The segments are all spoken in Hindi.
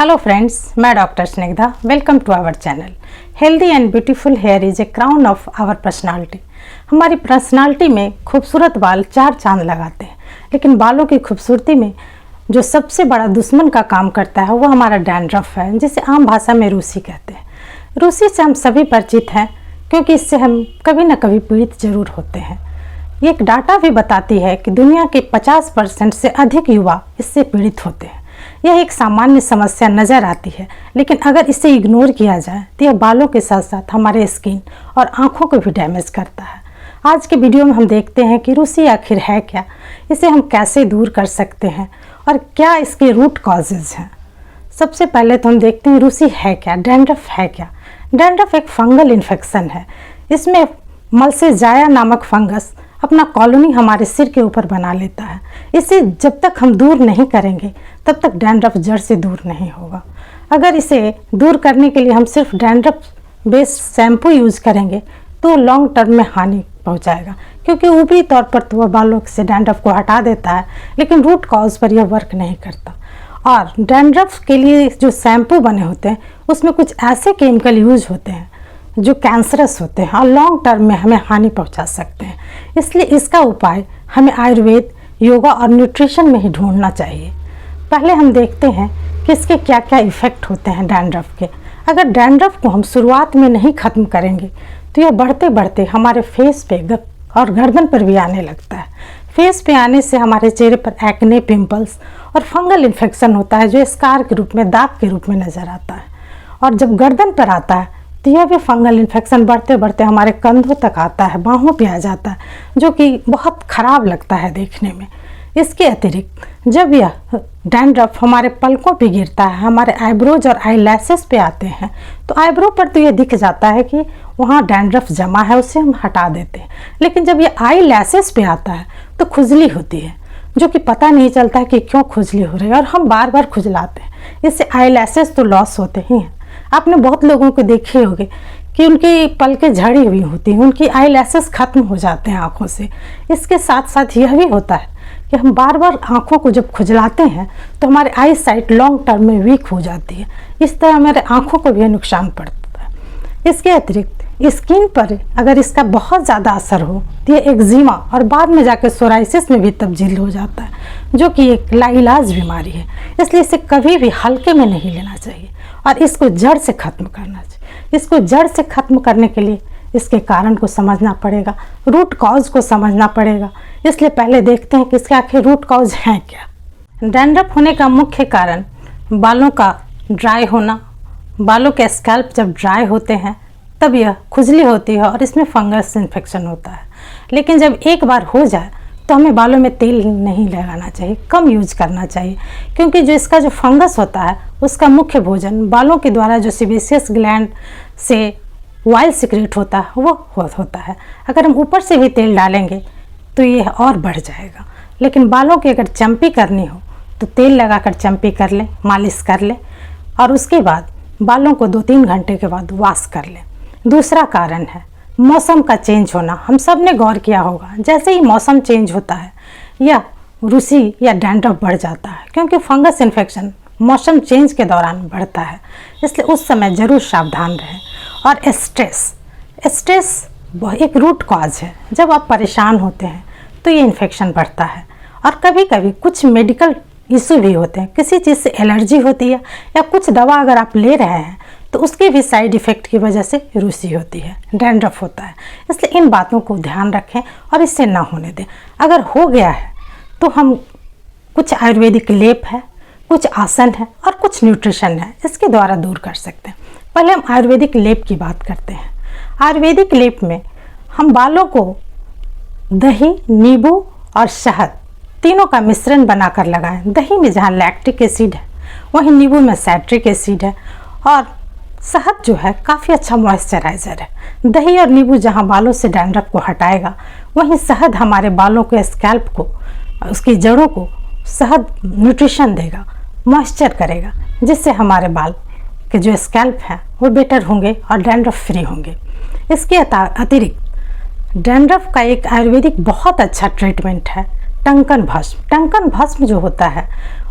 हेलो फ्रेंड्स, मैं doctor Snigdha. Welcome to our channel. Healthy and beautiful hair is a crown of our personality. हमारी पर्सनालिटी में खूबसूरत बाल चार चांद लगाते हैं, लेकिन बालों की खूबसूरती में जो सबसे बड़ा दुश्मन का काम करता है वो हमारा डैंड्रफ है, जिसे आम भाषा में रूसी कहते हैं। रूसी से हम सभी परिचित हैं क्योंकि इससे हम कभी न कभी पीड़ित जरूर होते हैं। ये एक डाटा भी बताती है कि दुनिया के 50% से अधिक युवा इससे पीड़ित होते हैं। यह एक सामान्य समस्या नज़र आती है, लेकिन अगर इसे इग्नोर किया जाए तो यह बालों के साथ साथ हमारे स्किन और आँखों को भी डैमेज करता है। आज के वीडियो में हम देखते हैं कि रूसी आखिर है क्या, इसे हम कैसे दूर कर सकते हैं और क्या इसके रूट कॉजेज़ हैं। सबसे पहले तो हम देखते हैं रूसी है क्या, डैंड्रफ है क्या। डैंड्रफ एक फंगल इन्फेक्शन है। इसमें मल से जाया नामक फंगस अपना कॉलोनी हमारे सिर के ऊपर बना लेता है। इसे जब तक हम दूर नहीं करेंगे तब तक डैंड्रफ जड़ से दूर नहीं होगा। अगर इसे दूर करने के लिए हम सिर्फ डैंड्रफ बेस्ड शैम्पू यूज़ करेंगे तो लॉन्ग टर्म में हानि पहुंचाएगा, क्योंकि ऊपरी तौर पर तो वह बालों से डैंड्रफ को हटा देता है, लेकिन रूट कॉज पर यह वर्क नहीं करता। और डैंड्रफ के लिए जो शैम्पू बने होते हैं उसमें कुछ ऐसे केमिकल यूज होते हैं जो कैंसरस होते हैं और लॉन्ग टर्म में हमें हानि पहुंचा सकते हैं। इसलिए इसका उपाय हमें आयुर्वेद, योगा और न्यूट्रिशन में ही ढूंढना चाहिए। पहले हम देखते हैं कि इसके क्या क्या इफ़ेक्ट होते हैं डैंड्रफ के। अगर डैंड्रफ को हम शुरुआत में नहीं ख़त्म करेंगे तो यह बढ़ते बढ़ते हमारे फेस पे और गर्दन पर भी आने लगता है। फेस पे आने से हमारे चेहरे पर एक्ने, पिंपल्स और फंगल इन्फेक्शन होता है जो स्कार के रूप में, दाग के रूप में नज़र आता है। और जब गर्दन पर आता है तो यह भी फंगल इन्फेक्शन बढ़ते बढ़ते हमारे कंधों तक आता है, बाहों पे आ जाता है, जो कि बहुत ख़राब लगता है देखने में। इसके अतिरिक्त जब यह डैंड्रफ हमारे पलकों पे गिरता है, हमारे आईब्रोज और आई लैसेस पे आते हैं, तो आईब्रो पर तो यह दिख जाता है कि वहाँ डैंड्रफ जमा है, उसे हम हटा देते हैं। लेकिन जब यह आई लैसेस पे आता है तो खुजली होती है, जो कि पता नहीं चलता है कि क्यों खुजली हो रही है, और हम बार बार खुजलाते हैं। इससे आई लैसेस तो लॉस होते ही हैं। आपने बहुत लोगों को देखे होंगे कि उनकी पलकें झड़ी हुई होती हैं, उनकी आई लैसेस ख़त्म हो जाते हैं आँखों से। इसके साथ साथ यह भी होता है कि हम बार बार आँखों को जब खुजलाते हैं तो हमारे आई साइट लॉन्ग टर्म में वीक हो जाती है। इस तरह हमारे आँखों को भी नुकसान पड़ता है। इसके अतिरिक्त स्किन पर अगर इसका बहुत ज़्यादा असर हो तो ये एक्जिमा और बाद में जाकर सोराइसिस में भी तब्दील हो जाता है, जो कि एक लाइलाज बीमारी है। इसलिए इसे कभी भी हल्के में नहीं लेना चाहिए और इसको जड़ से ख़त्म करना चाहिए। इसको जड़ से ख़त्म करने के लिए इसके कारण को समझना पड़ेगा, रूट कॉज को समझना पड़ेगा। इसलिए पहले देखते हैं कि इसके आखिर रूट कॉज हैं क्या। डैंड्रफ होने का मुख्य कारण बालों का ड्राई होना। बालों के स्कैल्प जब ड्राई होते हैं तब यह खुजली होती है और इसमें फंगस इन्फेक्शन होता है। लेकिन जब एक बार हो जाए तो हमें बालों में तेल नहीं लगाना चाहिए, कम यूज करना चाहिए, क्योंकि जो इसका जो फंगस होता है उसका मुख्य भोजन बालों के द्वारा जो सेबेशियस ग्लैंड से ऑयल सिक्रेट होता है वो होता है। अगर हम ऊपर से भी तेल डालेंगे तो ये और बढ़ जाएगा। लेकिन बालों की अगर चंपी करनी हो तो तेल लगाकर चंपी कर लें, मालिश कर लें, और उसके बाद बालों को 2-3 घंटे के बाद वॉश कर लें। दूसरा कारण है मौसम का चेंज होना। हम सब ने गौर किया होगा, जैसे ही मौसम चेंज होता है या रूसी या डैंड्रफ बढ़ जाता है, क्योंकि फंगस इन्फेक्शन मौसम चेंज के दौरान बढ़ता है। इसलिए उस समय ज़रूर सावधान रहें। और स्ट्रेस एक रूट कॉज है। जब आप परेशान होते हैं तो ये इन्फेक्शन बढ़ता है। और कभी कभी कुछ मेडिकल इशू भी होते हैं, किसी चीज़ से एलर्जी होती है या कुछ दवा अगर आप ले रहे हैं तो उसके भी साइड इफ़ेक्ट की वजह से रूसी होती है, डैंड्रफ होता है। इसलिए इन बातों को ध्यान रखें और इससे ना होने दें। अगर हो गया है तो हम कुछ आयुर्वेदिक लेप है, कुछ आसन है और कुछ न्यूट्रिशन है, इसके द्वारा दूर कर सकते हैं। पहले हम आयुर्वेदिक लेप की बात करते हैं। आयुर्वेदिक लेप में हम बालों को दही, नींबू और शहद तीनों का मिश्रण बनाकर लगाएं। दही में जहाँ लैक्टिक एसिड है वहीं नींबू में साइट्रिक एसिड है, और शहद जो है काफ़ी अच्छा मॉइस्चराइज़र है। दही और नींबू जहाँ बालों से डैंड्रफ को हटाएगा, वहीं शहद हमारे बालों के स्कैल्प को, उसकी जड़ों को शहद न्यूट्रिशन देगा, मॉइस्चर करेगा, जिससे हमारे बाल के जो स्कैल्प हैं वो बेटर होंगे और डैंड्रफ फ्री होंगे। इसके अतिरिक्त डैंड्रफ का एक आयुर्वेदिक बहुत अच्छा ट्रीटमेंट है टंकन भस्म। टंकन भस्म जो होता है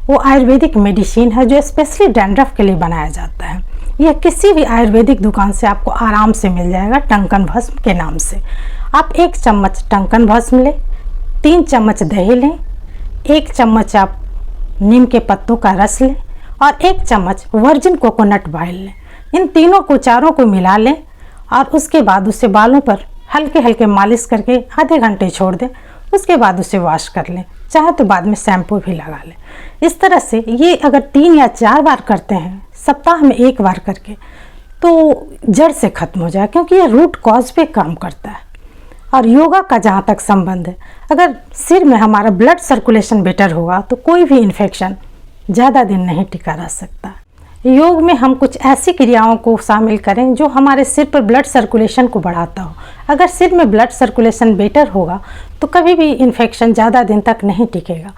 वो आयुर्वेदिक मेडिसिन है जो स्पेशली डैंड्रफ के लिए बनाया जाता है। यह किसी भी आयुर्वेदिक दुकान से आपको आराम से मिल जाएगा टंकन भस्म के नाम से। आप 1 चम्मच टंकन भस्म लें, 3 चम्मच दही लें, 1 चम्मच आप नीम के पत्तों का रस लें और 1 चम्मच वर्जिन कोकोनट ऑयल लें। इन तीनों को चारों को मिला लें और उसके बाद उसे बालों पर हल्के हल्के मालिश करके आधे घंटे छोड़ दें। उसके बाद उसे वॉश कर लें, चाहे तो बाद में शैम्पू भी लगा लें। इस तरह से ये अगर 3 या 4 बार करते हैं सप्ताह में 1 बार करके, तो जड़ से ख़त्म हो जाए, क्योंकि ये रूट कॉज पे काम करता है। और योगा का जहाँ तक संबंध है, अगर सिर में हमारा ब्लड सर्कुलेशन बेटर होगा तो कोई भी इन्फेक्शन ज़्यादा दिन नहीं टिका रह सकता। योग में हम कुछ ऐसी क्रियाओं को शामिल करें जो हमारे सिर पर ब्लड सर्कुलेशन को बढ़ाता हो। अगर सिर में ब्लड सर्कुलेशन बेटर होगा तो कभी भी इन्फेक्शन ज़्यादा दिन तक नहीं टिकेगा।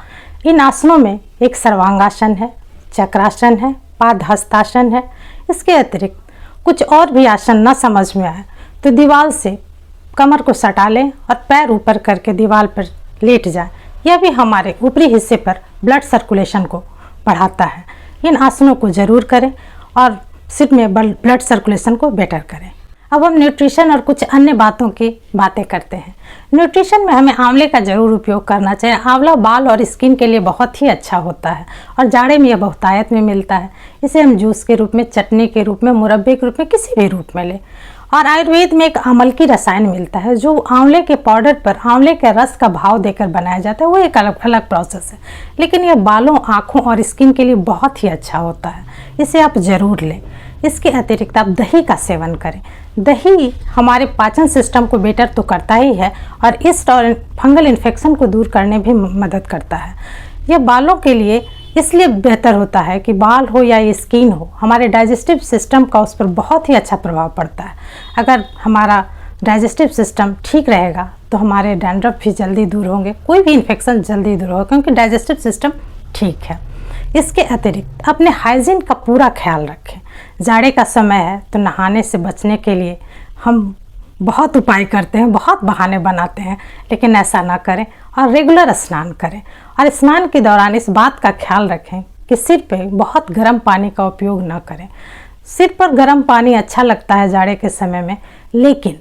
इन आसनों में एक सर्वांगासन है, चक्रासन है, पादहस्तासन है। इसके अतिरिक्त कुछ और भी आसन न समझ में आए तो दीवार से कमर को सटा लें और पैर ऊपर करके दीवार पर लेट जाए। यह भी हमारे ऊपरी हिस्से पर ब्लड सर्कुलेशन को बढ़ाता है। इन आसनों को ज़रूर करें और सिर में ब्लड सर्कुलेशन को बेटर करें। अब हम न्यूट्रिशन और कुछ अन्य बातों की बातें करते हैं। न्यूट्रिशन में हमें आंवले का ज़रूर उपयोग करना चाहिए। आंवला बाल और स्किन के लिए बहुत ही अच्छा होता है और जाड़े में यह बहुतायत में मिलता है। इसे हम जूस के रूप में, चटनी के रूप में, मुरब्बे के रूप में, किसी भी रूप में लें। और आयुर्वेद में एक अमलकी रसायन मिलता है जो आंवले के पाउडर पर आंवले के रस का भाव देकर बनाया जाता है। वो एक अलग प्रोसेस है, लेकिन यह बालों, आँखों और स्किन के लिए बहुत ही अच्छा होता है। इसे आप ज़रूर लें। इसके अतिरिक्त आप दही का सेवन करें। दही हमारे पाचन सिस्टम को बेटर तो करता ही है और इस फंगल इन्फेक्शन को दूर करने भी मदद करता है। यह बालों के लिए इसलिए बेहतर होता है कि बाल हो या स्किन हो, हमारे डाइजेस्टिव सिस्टम का उस पर बहुत ही अच्छा प्रभाव पड़ता है। अगर हमारा डाइजेस्टिव सिस्टम ठीक रहेगा तो हमारे डैंड्रफ भी जल्दी दूर होंगे, कोई भी इन्फेक्शन जल्दी दूर होगा, क्योंकि डाइजेस्टिव सिस्टम ठीक है। इसके अतिरिक्त अपने हाइजीन का पूरा ख्याल रखें। जाड़े का समय है तो नहाने से बचने के लिए हम बहुत उपाय करते हैं, बहुत बहाने बनाते हैं, लेकिन ऐसा ना करें और रेगुलर स्नान करें। और स्नान के दौरान इस बात का ख्याल रखें कि सिर पे बहुत गर्म पानी का उपयोग ना करें। सिर पर गर्म पानी अच्छा लगता है जाड़े के समय में, लेकिन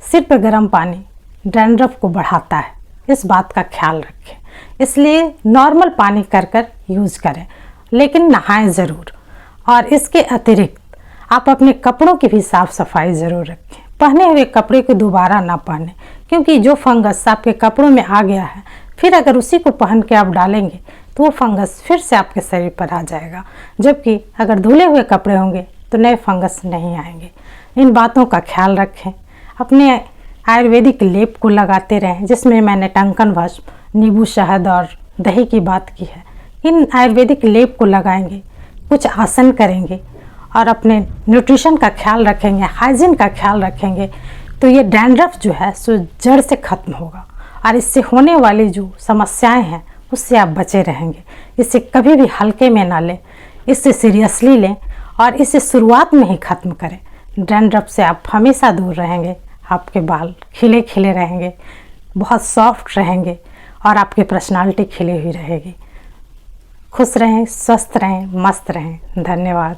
सिर पर गर्म पानी डैंड्रफ को बढ़ाता है। इस बात का ख्याल रखें। इसलिए नॉर्मल पानी कर यूज़ करें, लेकिन नहाएं ज़रूर। और इसके अतिरिक्त आप अपने कपड़ों की भी साफ़ सफाई ज़रूर रखें। पहने हुए कपड़े को दोबारा ना पहने, क्योंकि जो फंगस आपके कपड़ों में आ गया है, फिर अगर उसी को पहन के आप डालेंगे तो वो फंगस फिर से आपके शरीर पर आ जाएगा। जबकि अगर धुले हुए कपड़े होंगे तो नए फंगस नहीं आएंगे। इन बातों का ख्याल रखें। अपने आयुर्वेदिक लेप को लगाते रहें, जिसमें मैंने टंकन भस्म, नींबू शहद और दही की बात की है। इन आयुर्वेदिक लेप को लगाएंगे, कुछ आसन करेंगे और अपने न्यूट्रिशन का ख्याल रखेंगे, हाइजीन का ख्याल रखेंगे, तो ये डैंड्रफ जो है सो जड़ से ख़त्म होगा और इससे होने वाली जो समस्याएं हैं उससे आप बचे रहेंगे। इसे कभी भी हल्के में ना लें, इससे सीरियसली लें और इसे शुरुआत में ही ख़त्म करें। डैंड्रफ से आप हमेशा दूर रहेंगे। आपके बाल खिले खिले रहेंगे, बहुत सॉफ्ट रहेंगे और आपकी पर्सनालिटी खिली हुई रहेगी। खुश रहें, स्वस्थ रहें, मस्त रहें। धन्यवाद।